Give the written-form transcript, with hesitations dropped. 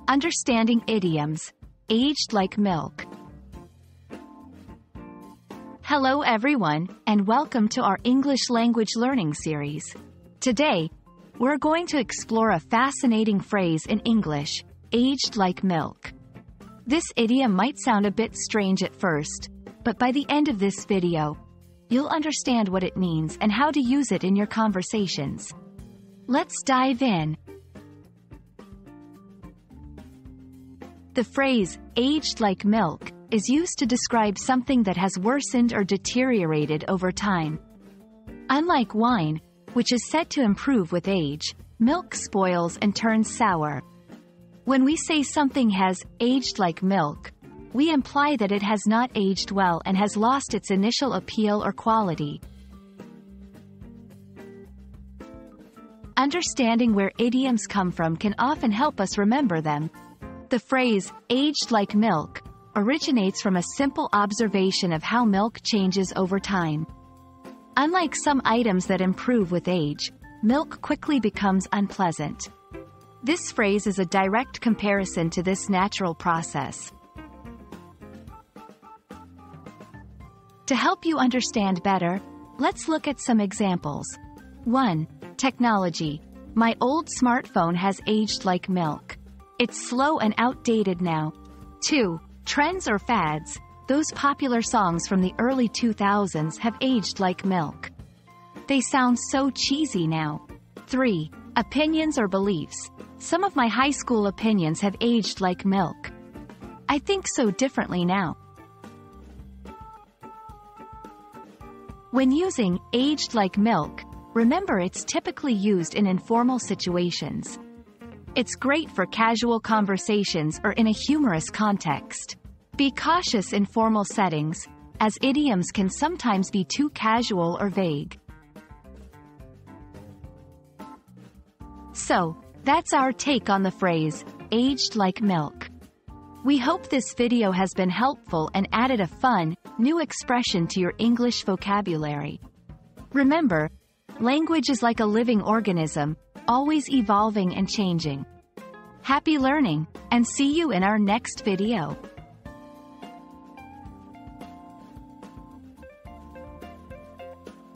Understanding idioms. Aged like milk. Hello everyone, and welcome to our English language learning series. Today, we're going to explore a fascinating phrase in English, aged like milk. This idiom might sound a bit strange at first, but by the end of this video, you'll understand what it means and how to use it in your conversations. Let's dive in. The phrase, aged like milk, is used to describe something that has worsened or deteriorated over time. Unlike wine, which is said to improve with age, milk spoils and turns sour. When we say something has aged like milk, we imply that it has not aged well and has lost its initial appeal or quality. Understanding where idioms come from can often help us remember them. The phrase, aged like milk, originates from a simple observation of how milk changes over time. Unlike some items that improve with age, milk quickly becomes unpleasant. This phrase is a direct comparison to this natural process. To help you understand better, let's look at some examples. 1. Technology. My old smartphone has aged like milk. It's slow and outdated now. 2. Trends or fads. Those popular songs from the early 2000s have aged like milk. They sound so cheesy now. 3. Opinions or beliefs. Some of my high school opinions have aged like milk. I think so differently now. When using aged like milk, remember it's typically used in informal situations. It's great for casual conversations or in a humorous context. Be cautious in formal settings, as idioms can sometimes be too casual or vague. So, that's our take on the phrase, aged like milk. We hope this video has been helpful and added a fun, new expression to your English vocabulary. Remember, language is like a living organism, always evolving and changing. Happy learning, and see you in our next video.